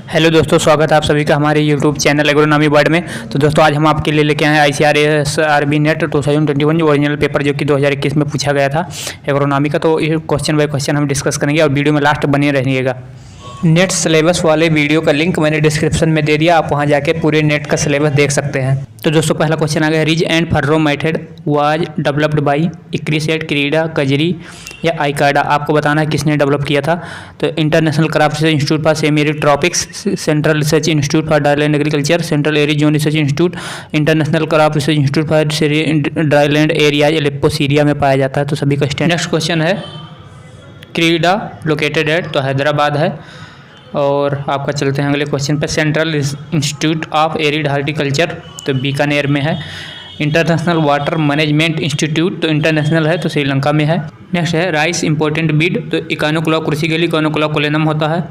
Hello दोस्तों, स्वागत है आप सभी का हमारे यूट्यूब चैनल एग्रोनॉमी वर्ल्ड में। तो दोस्तों आज हम आपके लिए लेके आए हैं ICAR आरबी नेट 2021 जो ओरिजिनल पेपर जो कि 2021 में पूछा गया था एग्रोनॉमी का। तो ये क्वेश्चन बाय क्वेश्चन हम डिस्कस करेंगे और वीडियो में लास्ट बने रहिएगा। नेट सिलेबस वाले वीडियो का लिंक मैंने डिस्क्रिप्शन में दे दिया, आप वहां जाके पूरे नेट का सिलेबस देख सकते हैं। तो दोस्तों पहला क्वेश्चन आ गया, ridge and furrow method was developed by ICRISAT, CRIDA, कजरी या आईकार्डा। आपको बताना है किसने डेवलप किया था। तो international crop research institute for semi arid tropics, central research institute for dryland agriculture, central arid zone research institute, international crop research institute for dryland areas Aleppo Syria में पाया जाता है। तो सभी का स्टैंड। नेक्स्ट क्वेश्चन है, क्रीडा located at, तो हैदराबाद है। और आपका चलते हैं अगले क्वेश्चन पे, central institute of arid horticulture तो बीकानेर में है। इंटरनेशनल वाटर मैनेजमेंट इंस्टीट्यूट तो इंटरनेशनल है तो श्रीलंका में है। नेक्स्ट है, राइस इंपॉर्टेंट बीड तो इकानोकुला क्रुसिगेली, इकानोकुला कोलेनम होता है।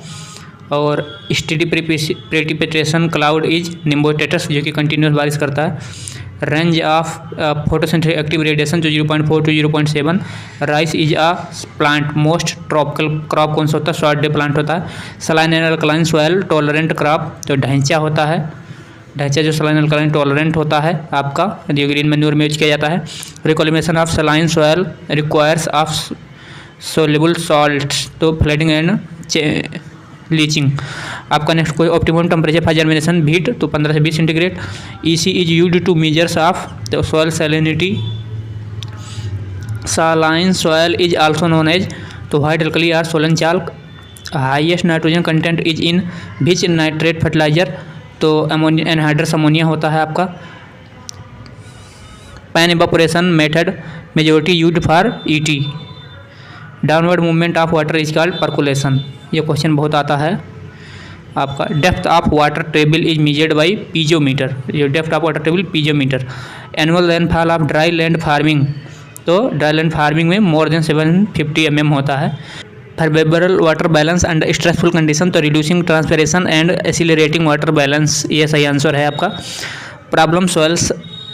और स्टेडी प्रेसिपिटेशन क्लाउड इज निम्बोटेटस जो कि कंटिन्यूस बारिश करता है। Range of photosynthetic active radiation जो 0.4 to 0.7। Rice is a plant most tropical crop कौन सा होता है, शॉर्ट डे प्लांट होता है। Saline and alkaline soil tolerant crop तो ढैंचा होता है। ढैंचा जो सलाइन अल्कलाइन टॉलरेंट होता है आपका, जो ग्रीन मैन्योर में यूज किया जाता है। Reclamation of saline soil requires of soluble salts तो फ्लडिंग एंड लीचिंग। आपका नेक्स्ट कोई optimum temperature for germination wheat तो 15 से 20 centigrade. EC is used to measures of the soil salinity. Saline soil is also known as तो white alkali or solonchak. Highest nitrogen content is in which nitrate fertiliser तो ammonia anhydrous ammonia होता है आपका। Pan evaporation method majority used for ET। Downward movement of water is called percolation. ये question बहुत आता है आपका। Depth of water table is measured by piezometer, ये depth of water table piezometer. Annual rainfall of dry land farming तो dry land farming में more than 750 mm होता है। Favourable water balance under stressful condition तो reducing transpiration and accelerating water balance, ये सही answer है आपका। प्रॉब्लम सॉइल्स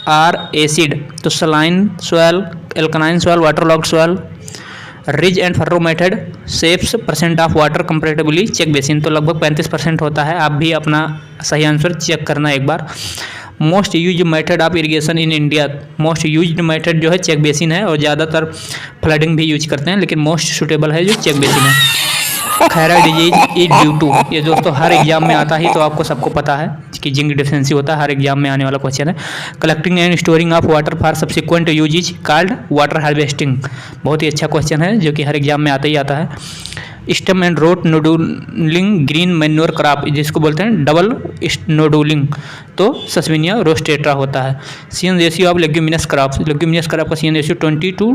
आर एसिड तो saline soil, alkaline soil, water logged soil. Ridge and furrow method saves % of water comparatively check basin तो लगभग 35% होता है। आप भी अपना सही आंसर चेक करना एक बार। Most used method of irrigation in India, most used method जो है चेक बेसिन है और ज़्यादातर फ्लडिंग भी यूज करते हैं, लेकिन मोस्ट सुटेबल है जो चेक बेसिन है। खैरा डिजीज इज ड्यू टू, ये दोस्तों हर एग्जाम में आता ही तो आपको सबको पता है कि जिंक डिफिशिएंसी होता है, हर एग्जाम में आने वाला क्वेश्चन है। Collecting and storing of water for subsequent use is called water harvesting, बहुत ही अच्छा क्वेश्चन है जो कि हर एग्जाम में आता ही आता है। Stem and root nodulating green manure crop जिसको बोलते हैं डबल नोडुलिंग तो सस्विनिया रोस्टेट्रा होता है। CN ratio of leguminous crop, leguminous crop का CN रेशियो 20 to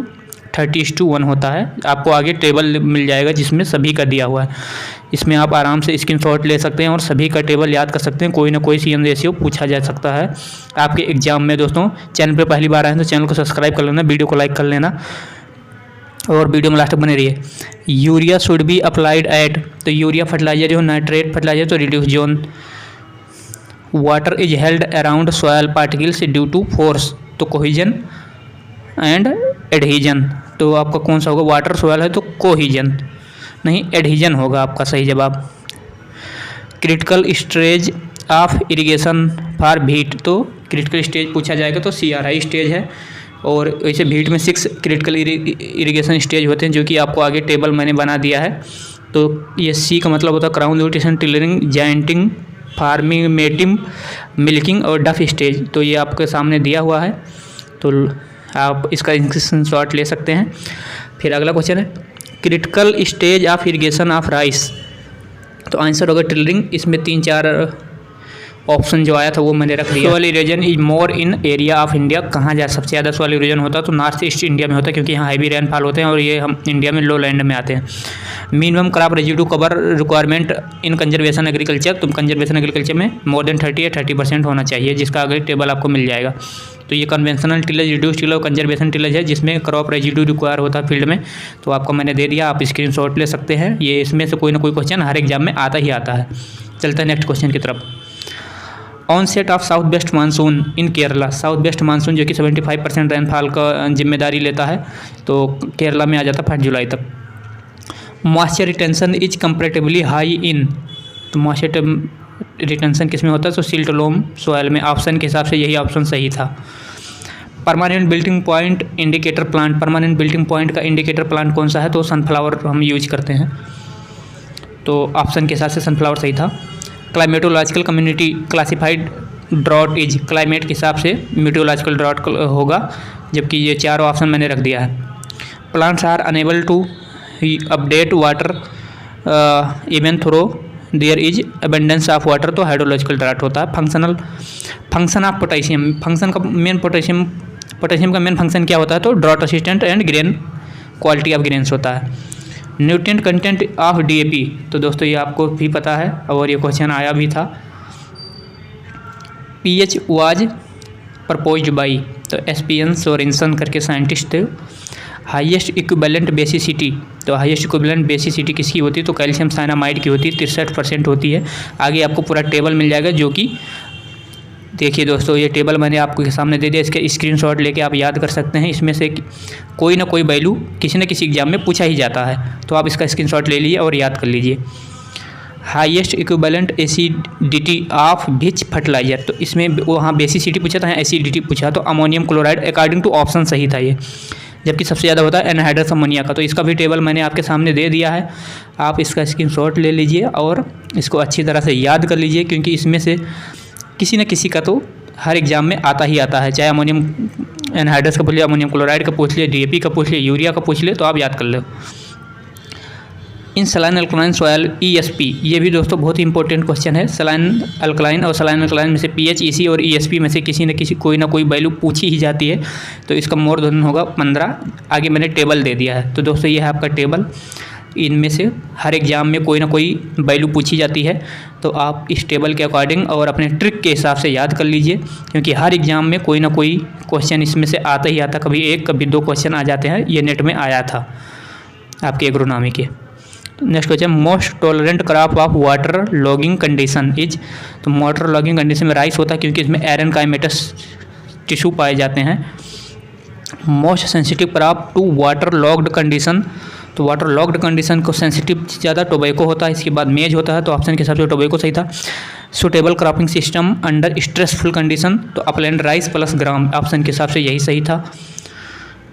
30:1 होता है। आपको आगे टेबल मिल जाएगा जिसमें सभी का दिया हुआ है, इसमें आप आराम से स्क्रीनशॉट ले सकते हैं और सभी का टेबल याद कर सकते हैं। कोई ना कोई CN रेशियो पूछा जा सकता है आपके एग्जाम में। दोस्तों चैनल पे पहली बार आए हैं तो चैनल को सब्सक्राइब कर लेना, वीडियो को लाइक कर लेना और वीडियो में लास्ट तक बने रहिए। Urea should be applied at तो यूरिया फर्टिलाइजर जो नाइट्रेट फर्टिलाइजर तो reduce zone. Water is held around soil particles due to force तो कोहिजन एंड एडहीजन तो आपका कौन सा होगा, वाटर सॉयल है तो कोहिजन नहीं एडहीजन होगा आपका सही जवाब। Critical stage of irrigation for wheat तो क्रिटिकल स्टेज पूछा जाएगा तो CRI स्टेज है। और वैसे वीट में 6 क्रिटिकल इरिगेशन स्टेज होते हैं जो कि आपको आगे टेबल मैंने बना दिया है। तो ये C का मतलब होता है crown rotation, tillering, jointing, farming, mating, milking और डफ स्टेज तो ये आपके सामने दिया हुआ है, तो आप इसका स्क्रीनशॉट ले सकते हैं। फिर अगला क्वेश्चन है, critical stage of irrigation of rice तो आंसर होगा टिलरिंग। इसमें 3-4 ऑप्शन जो आया था वो मैंने रख दिया। Soil erosion is more in area of India, कहाँ जा सबसे ज़्यादा सोइल इरोजन होता है तो नॉर्थ ईस्ट इंडिया में होता है क्योंकि यहाँ हैवी रेनफॉल होते हैं और ये हम इंडिया में लो लैंड में आते हैं। Minimum crop residue cover requirement in conservation agriculture तो कंजर्वेशन एग्रीकल्चर में मोर देन 30 या 30% होना चाहिए, जिसका आगे टेबल आपको मिल जाएगा। तो ये कन्वेंशनल टिलेज, रिड्यूस टिलेज और कंजर्वेशन टिलेज है जिसमें क्रॉप रेजिड्यू रिक्वायर होता है फील्ड में, तो आपको मैंने दे दिया, आप स्क्रीनशॉट ले सकते हैं। ये इसमें से कोई ना कोई क्वेश्चन हर एग्जाम में आता ही आता है। चलते हैं नेक्स्ट क्वेश्चन की तरफ। Onset of south west monsoon in Kerala, south west monsoon जो कि 75% रेनफॉल का जिम्मेदारी लेता है तो केरला में आ जाता है 5 जुलाई तक। Moisture retention is comparatively high in तो मॉइस्चर रिटेंशन किस में होता है? तो सिल्ट लोम सॉयल में। ऑप्शन के हिसाब से यही ऑप्शन सही था। Permanent wilting point indicator plant, permanent wilting point का इंडिकेटर प्लांट कौन सा है? तो सनफ्लावर हम यूज करते हैं, तो ऑप्शन के हिसाब से सनफ्लावर सही था। Climatological community classified drought is, climate के हिसाब से मीटियोलॉजिकल ड्रॉट होगा, जबकि ये चारों ऑप्शन मैंने रख दिया है। Plants are unable to uptake water even though there is abundance of water, तो हाइड्रोलॉजिकल ड्रॉट होता है। फंक्शन ऑफ पोटेशियम, फंक्शन का मेन पोटेशियम का मेन फंक्शन क्या होता है? तो drought assistant and grain quality of grains होता है। न्यूट्रिएंट कंटेंट ऑफ डीएपी, तो दोस्तों ये आपको भी पता है और ये क्वेश्चन आया भी था। पीएच वाज प्रपोज्ड बाई, तो एसपीएन सोरेनसन करके साइंटिस्ट थे। हाईएस्ट इक्विवेलेंट बेसिसिटी, तो हाईएस्ट इक्विवेलेंट बेसिसिटी किसकी होती है? तो कैल्शियम साइनामाइड की होती है, 63% होती है। आगे आपको पूरा टेबल मिल जाएगा, जो कि देखिए दोस्तों ये टेबल मैंने आपके सामने दे दिया, इसके स्क्रीनशॉट लेके आप याद कर सकते हैं। इसमें से कोई ना कोई वैल्यू किसी न किसी एग्जाम में पूछा ही जाता है, तो आप इसका स्क्रीनशॉट ले लीजिए और याद कर लीजिए। Highest equivalent acidity of which fertilizer, तो इसमें वहाँ बेसिसिटी पूछा था, एसिडिटी पूछा, तो ammonium chloride according to option सही था ये, जबकि सबसे ज़्यादा होता है एनहाइड्रस अमोनिया का। तो इसका भी टेबल मैंने आपके सामने दे दिया है, आप इसका स्क्रीनशॉट ले लीजिए और इसको अच्छी तरह से याद कर लीजिए, क्योंकि इसमें से किसी न किसी का तो हर एग्जाम में आता ही आता है, चाहे अमोनियम एनहाइड्रस का पूछ लिया, अमोनियम क्लोराइड का पूछ लिया, डीएपी का पूछ लिया, यूरिया का पूछ लिया, तो आप याद कर लो। इन सलाइन अल्कलाइन सॉयल ईएसपी, ये भी दोस्तों बहुत ही इंपॉर्टेंट क्वेश्चन है। सलाइन अल्कलाइन और सलाइन अल्कलाइन में से पीएच, ईसी और ईएसपी में से किसी न किसी कोई ना कोई वैल्यू पूछी ही जाती है, तो इसका मोर देन होगा 15। आगे मैंने टेबल दे दिया है, तो दोस्तों ये है आपका टेबल। इनमें से हर एग्जाम में कोई ना कोई वैल्यू पूछी जाती है, तो आप इस टेबल के अकॉर्डिंग और अपने ट्रिक के हिसाब से याद कर लीजिए, क्योंकि हर एग्जाम में कोई ना कोई क्वेश्चन इसमें से आता ही आता, कभी एक कभी दो क्वेश्चन आ जाते हैं। ये नेट में आया था आपके एग्रोनॉमी के। Next question, most tolerant crop of water logging condition is, तो वाटर लॉगिंग कंडीशन में राइस होता है, क्योंकि इसमें एरेनकाइमेटस टिश्यू पाए जाते हैं। Most sensitive crop to water logged condition, तो वाटर लॉग्ड कंडीशन को सेंसिटिव ज़्यादा टोबैको होता है, इसके बाद मेज होता है, तो ऑप्शन के हिसाब से टोबैको सही था। Suitable cropping system under stressful condition, तो upland rice plus gram, option के हिसाब से यही सही था।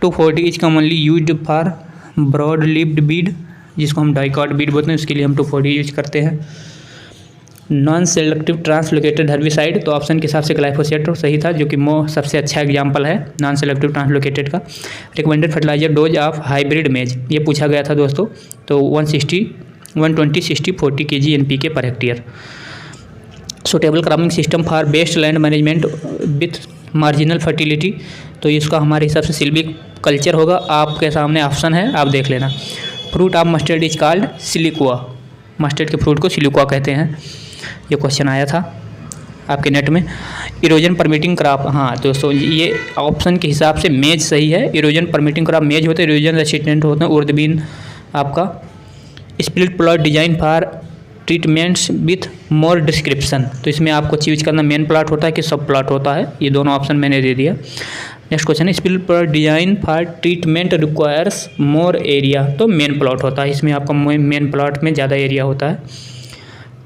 240 is commonly used for broad leaved weed, जिसको हम डाइकॉट बीड बोलते हैं, उसके लिए हम 240 यूज करते हैं। नॉन सेलेक्टिव ट्रांसलोकेटेड हर्बिसाइड, तो ऑप्शन के हिसाब से ग्लाइफोसेट सही था, जो कि सबसे अच्छा एग्जाम्पल है नॉन सेलेक्टिव ट्रांसलोकेटेड का। Recommended fertilizer dose of hybrid maize, ये पूछा गया था दोस्तों, तो 120-60-40 kg NPK per hectare. Suitable cropping system for best land management with marginal fertility, तो इसका हमारे हिसाब से सिल्विक कल्चर होगा। आपके सामने ऑप्शन है, आप देख लेना। Fruit of mustard is called siliqua, mustard के फ्रूट को सिलिकुआ कहते हैं, ये क्वेश्चन आया था आपके नेट में। इरोजन परमिटिंग क्रॉप, हाँ दोस्तों ये ऑप्शन के हिसाब से मेज सही है। इरोजन परमिटिंग क्रॉप मेज होते हैं, इरोजन रेसिस्टेंट होते हैं उर्दबीन आपका। Split plot design for treatments with more description, तो इसमें आपको चूज करना मेन प्लॉट होता है कि सब प्लॉट होता है, ये दोनों ऑप्शन मैंने दे दिया। Next question, split plot design for treatment requires more area, तो मेन प्लॉट होता है, इसमें आपका मेन प्लॉट में ज़्यादा एरिया होता है।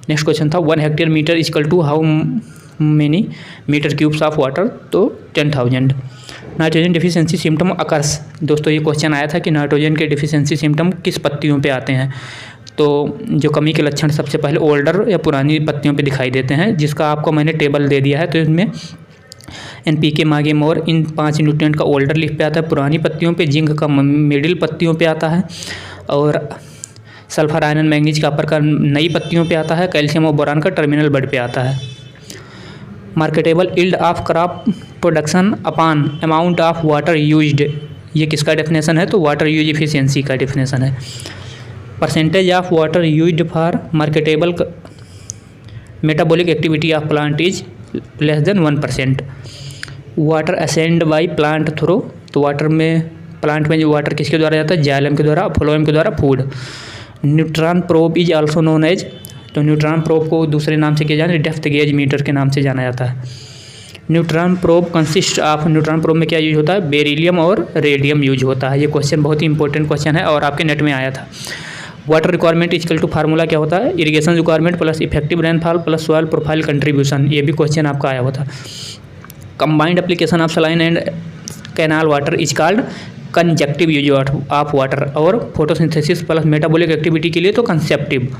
नेक्स्ट क्वेश्चन था 1 hectare metre equal to how many metre cubes of water, तो 10,000। नाइट्रोजन डिफिशियंसी सिम्टम अकर्स, दोस्तों ये क्वेश्चन आया था कि नाइट्रोजन के डिफिशियंसी सिम्टम किस पत्तियों पे आते हैं, तो जो कमी के लक्षण सबसे पहले ओल्डर या पुरानी पत्तियों पे दिखाई देते हैं, जिसका आपको मैंने टेबल दे दिया है। तो इसमें NPK मागे मोर इन 5 न्यूट्रिएंट का ओल्डर लीफ पे आता है, पुरानी पत्तियों पे, जिंक का मिडिल पत्तियों पे आता है, और सल्फर आयरन मैंगनीज कॉपर का नई पत्तियों पे आता है, कैल्शियम और बोरान का टर्मिनल बड पे आता है। Marketable yield of crop production upon amount of water used, ये किसका डेफिनेशन है, तो वाटर यूज एफिशिएंसी का डेफिनेशन है। Percentage of water used for marketable metabolic activity of plant is less than 1%। Water ascend by plant through, तो water में plant में जो वाटर किसके द्वारा जाता है, जाइलम के द्वारा, फ्लोएम के द्वारा, food. Neutron probe is also known as, तो न्यूट्रॉन प्रोब को दूसरे नाम से किया जाता है, डेप्थ गेज मीटर के नाम से जाना जाता है। Neutron probe consist of, neutron probe में क्या यूज होता है, बेरिलियम और रेडियम यूज होता है। ये क्वेश्चन बहुत ही इंपॉर्टेंट क्वेश्चन है और आपके नेट में आया था। Water requirement equal to formula क्या होता है, irrigation requirement plus effective rainfall plus soil profile contribution, ये भी क्वेश्चन आपका आया हुआ था। Combined application of saline and canal water is called conjunctive use of water, और फोटोसिंथेसिस प्लस मेटाबॉलिक एक्टिविटी के लिए तो conceptive.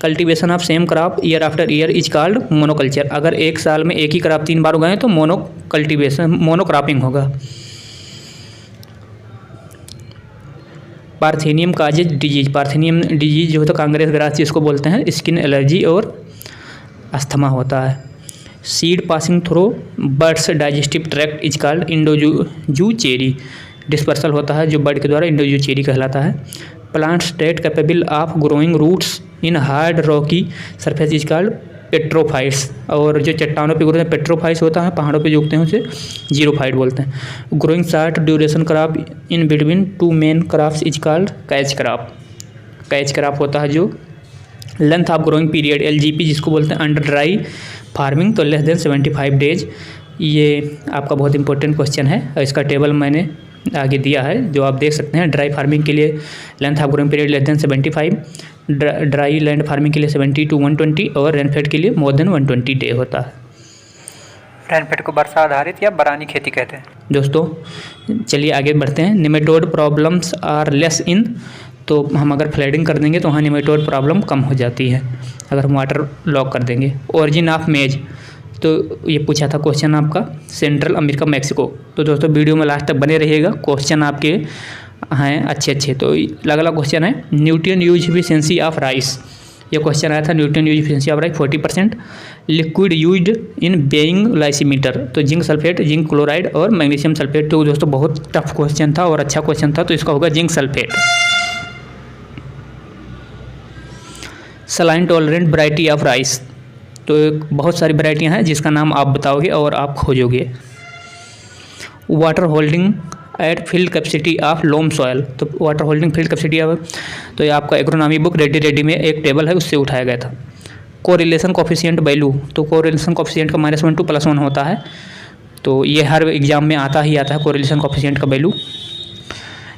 Cultivation of same crop year after year is called monoculture, अगर एक साल में एक ही क्रॉप 3 बार उगाएं तो मोनोक्रॉपिंग होगा। Parthenium causes disease, parthenium disease जो होता है कांग्रेस ग्रास जिसको बोलते हैं, स्किन एलर्जी और अस्थमा होता है। Seed passing through birds digestive tract is called endozoochory, dispersal होता है जो बर्ड के द्वारा इंडोजूचेरी कहलाता है। Plant state capable of growing roots in hard rocky surface is called petrophytes, और जो चट्टानों पे उगते हैं पेट्रोफाइट्स होता है, पहाड़ों पे जो उगते हैं उसे जीरोफाइट बोलते हैं। Growing short duration crop in between two main crops is called catch crop, catch crop होता है जो length of growing period LGP जिसको बोलते हैं अंडर ड्राई फार्मिंग तो लेस देन 75 डेज। ये आपका बहुत इंपॉर्टेंट क्वेश्चन है और इसका टेबल मैंने आगे दिया है जो आप देख सकते हैं। ड्राई फार्मिंग के लिए length of growing period less than 75, dry land farming के लिए 70 to 120 और रेनफेड के लिए मोर देन 120 डे होता है। रेनफेड को वर्षा आधारित या बरानी खेती कहते हैं। दोस्तों चलिए आगे बढ़ते हैं। Nematode problems are less in, तो हम अगर फ्लडिंग कर देंगे तो वहाँ निमेटोड प्रॉब्लम कम हो जाती है अगर हम वाटर लॉक कर देंगे। ओरिजिन ऑफ मेज, तो ये पूछा था क्वेश्चन आपका सेंट्रल अमेरिका मैक्सिको, तो दोस्तों वीडियो में लास्ट तक बने रहिएगा, क्वेश्चन आपके हैं अच्छे। तो अगला क्वेश्चन है nutrient use efficiency of rice, ये क्वेश्चन आया था। Nutrient use efficiency of rice 40%। Liquid used in weighing lysimeter, तो जिंक सल्फेट, जिंक क्लोराइड और मैग्नीशियम सल्फेट। तो दोस्तों बहुत टफ क्वेश्चन था और अच्छा क्वेश्चन था, तो इसका होगा zinc sulphate. Saline tolerant variety of rice, तो बहुत सारी वैरायटियाँ हैं जिसका नाम आप बताओगे और आप खोजोगे। Water holding at field capacity of loam soil, तो water holding field capacity of, तो ये आपका एग्रोनॉमी बुक रेडी में एक टेबल है उससे उठाया गया था। कोरिलेशन कोफिशिएंट वैल्यू, तो कोरिलेशन कोफिशिएंट का -1 to +1 होता है, तो ये हर एग्जाम में आता ही आता है कोरिलेशन कोफिशिएंट का वैल्यू।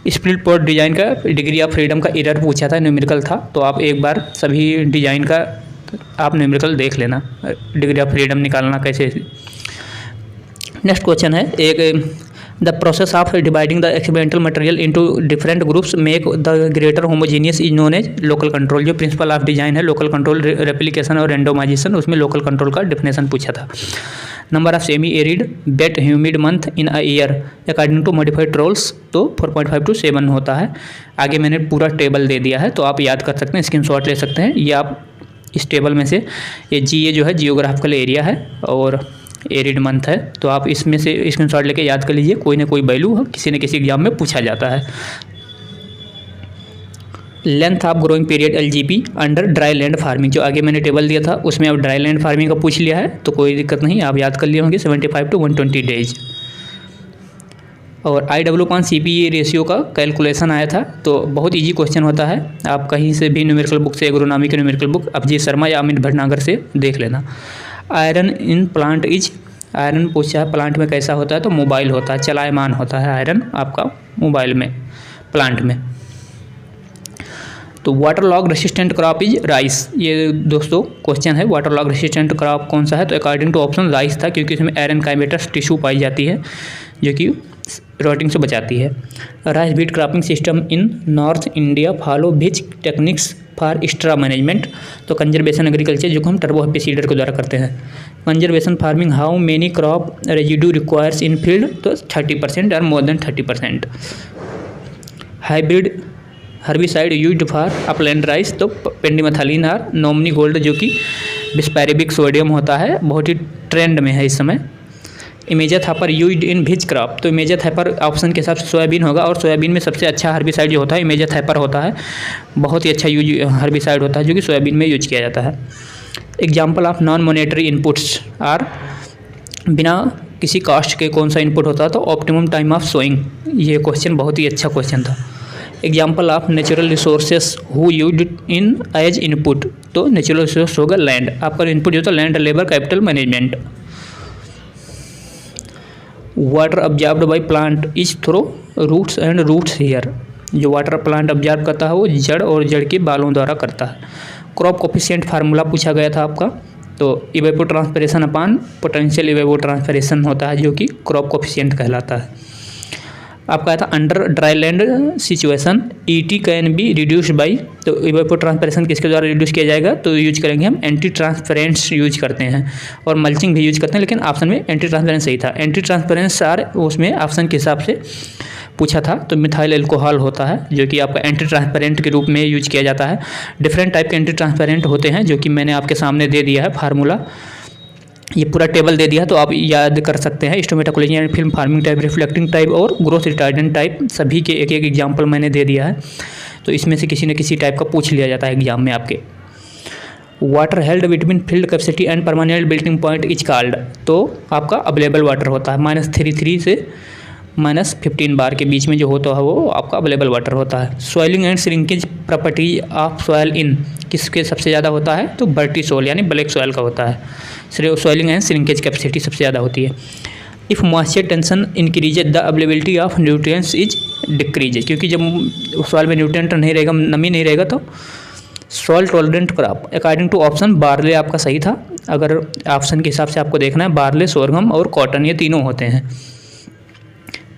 स्प्लिट पोर्ट डिज़ाइन का डिग्री ऑफ फ्रीडम का एरर पूछा था, न्यूमेरिकल था, तो आप एक बार सभी डिज़ाइन का आप न्यूमेरिकल देख लेना, डिग्री ऑफ फ्रीडम निकालना कैसे। नेक्स्ट क्वेश्चन है एक the process of dividing the experimental material into different groups make the greater homogeneous is known as local control. जो प्रिंसिपल ऑफ डिजाइन है लोकल कंट्रोल, रेप्लिकेशन और randomization, उसमें local control का definition पूछा था। Number of semi arid wet humid month in a year according to modified rules, तो 4.5 to 7 होता है। आगे मैंने पूरा टेबल दे दिया है तो आप याद कर सकते हैं, स्क्रीनशॉट ले सकते हैं। ये आप इस टेबल में से ये GA जो है जियोग्राफिकल एरिया है और एरिड मंथ है, तो आप इसमें से स्क्रीनशॉट लेके याद कर लीजिए, कोई ना कोई वैल्यू किसी न किसी एग्जाम में पूछा जाता है। Length of growing period LGP under dry land farming, जो आगे मैंने टेबल दिया था उसमें अब ड्राई लैंड फार्मिंग का पूछ लिया है तो कोई दिक्कत नहीं, आप याद कर लिए होंगे 75 to 120 डेज। और IW/CPE रेशियो का कैलकुलेशन आया था, तो बहुत इजी क्वेश्चन होता है, आप कहीं से भी न्यूमेरिकल बुक से, एग्रोनॉमी के न्यूमेरिकल बुक अभिजीत शर्मा या अमित भटनागर से देख लेना। Iron in plant is, iron पूछा है प्लांट में कैसा होता है, तो मोबाइल होता है, चलायमान होता है आयरन आपका मोबाइल में, प्लांट में। तो water log resistant crop is rice, ये दोस्तों क्वेश्चन है वाटर लॉग रेसिस्टेंट क्रॉप कौन सा है, तो अकॉर्डिंग टू ऑप्शन राइस था, क्योंकि इसमें एरन काइमेटस टिश्यू पाई जाती है जो कि रोटिंग से बचाती है। Rice wheat cropping system in north India follow which techniques for straw management, तो कंजर्वेशन एग्रीकल्चर जो हम टर्बो हेपेसीडर के द्वारा करते हैं। Conservation farming how many crop residue requires in field, तो 30% और more than 30%। Hybrid herbicide used for upland rice, तो पेंडिमेथालिन और नॉमनी गोल्ड जो कि बिस्पैरेबिक सोडियम होता है, बहुत ही ट्रेंड में है इस समय। इमेजाथापर यूज्ड इन विच क्रॉप, तो इमेजाथापर ऑप्शन के हिसाब से सोयाबीन होगा, और सोयाबीन में सबसे अच्छा हर्बिसाइड जो होता है इमेजाथापर होता है, बहुत ही अच्छा यूज हर्बिसाइड होता है जो कि सोयाबीन में यूज किया जाता है। Example of non monetary inputs are, बिना किसी कास्ट के कौन सा इनपुट होता है, तो ऑप्टिमम टाइम ऑफ सोइंग, ये क्वेश्चन बहुत ही अच्छा क्वेश्चन था। Example of natural resources who used in as input, तो नेचुरल रिसोर्स होगा लैंड, आपका इनपुट जो होता है land, labour, capital, management. Water absorbed by plant is through roots and roots hair, जो वाटर प्लांट ऑब्जर्व करता है वो जड़ और जड़ के बालों द्वारा करता है। क्रॉप कोफिशिएंट फार्मूला पूछा गया था आपका, तो इवेपोट्रांसपिरेशन अपान पोटेंशियल इवेपोट्रांसपिरेशन होता है जो कि क्रॉप कोफिशिएंट कहलाता है। आपका आया था under dry land situation ET can be reduced by, तो इवेपोट्रांसपिरेशन किसके द्वारा रिड्यूस किया जाएगा, तो यूज करेंगे हम एंटी ट्रांसपेरेंट्स यूज करते हैं और मल्चिंग भी यूज करते हैं, लेकिन ऑप्शन में एंटी ट्रांसपेरेंस सही था। एंटी ट्रांसपेरेंस उसमें ऑप्शन के हिसाब से पूछा था, तो मिथाइल अल्कोहल होता है जो कि आपका एंटी ट्रांसपेरेंट के रूप में यूज किया जाता है। डिफरेंट टाइप के एंटी ट्रांसपेरेंट होते हैं जो कि मैंने आपके सामने दे दिया है फार्मूला, ये पूरा टेबल दे दिया तो आप याद कर सकते हैं। Stomata closing and film farming type, reflecting type और ग्रोथ रिटार्डेंट टाइप, सभी के एक एक एग्जाम्पल मैंने दे दिया है, तो इसमें से किसी न किसी टाइप का पूछ लिया जाता है एग्जाम में आपके। Water held between field capacity and permanent wilting point is called, तो आपका अवेलेबल वाटर होता है -33 से -15 बार के बीच में जो होता है वो आपका अवेलेबल वाटर होता है। Soiling and shrinkage property of soil in किसके सबसे ज़्यादा होता है, तो बर्टी सॉइल यानी ब्लैक सॉइल का होता है। सॉइलिंग एंड श्रिंकेज कैपेसिटी सबसे ज़्यादा होती है। If moisture tension increases the availability of nutrients is decreases, क्योंकि जब सॉइल में न्यूट्रिएंट नहीं रहेगा, नमी नहीं रहेगा, तो soil tolerant crop according to option barley आपका सही था। अगर ऑप्शन के हिसाब से आपको देखना है, बार्ले, सोरगम और कॉटन ये तीनों होते हैं।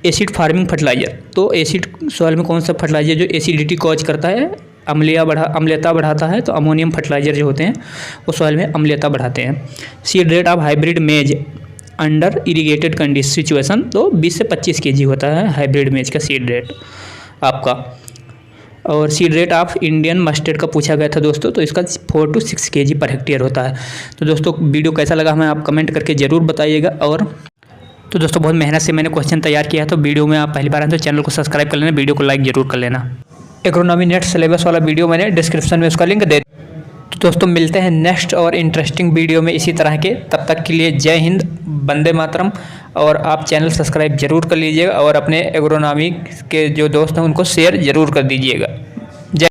एसिड फार्मिंग फर्टिलाइजर, तो एसिड सॉइल में कौन सा फर्टिलाइजर जो एसिडिटी कॉज करता है, अम्लीयता बढ़ाता है, तो अमोनियम फर्टिलाइजर जो होते हैं वो सॉइल में अम्लीयता बढ़ाते हैं। सीड रेट ऑफ हाइब्रिड मेज अंडर इरीगेटेड कंडीशन सिचुएशन, तो 20 से 25 kg होता है हाइब्रिड मेज का सीड रेट आपका। और seed rate of Indian mustard का पूछा गया था दोस्तों, तो इसका 4 to 6 kg पर हेक्टेयर होता है। तो दोस्तों वीडियो कैसा लगा हमें आप कमेंट करके ज़रूर बताइएगा। और तो दोस्तों बहुत मेहनत से मैंने क्वेश्चन तैयार किया है, तो वीडियो में आप पहली बार आए तो चैनल को सब्सक्राइब कर लेना, वीडियो को लाइक जरूर कर लेना। एग्रोनॉमी नेट सिलेबस वाला वीडियो मैंने डिस्क्रिप्शन में उसका लिंक दे। तो दोस्तों मिलते हैं नेक्स्ट और इंटरेस्टिंग वीडियो में इसी तरह के, तब तक के लिए जय हिंद, वंदे मातरम। और आप चैनल सब्सक्राइब जरूर कर लीजिएगा और अपने एग्रोनॉमी के जो दोस्त हैं उनको शेयर जरूर कर दीजिएगा।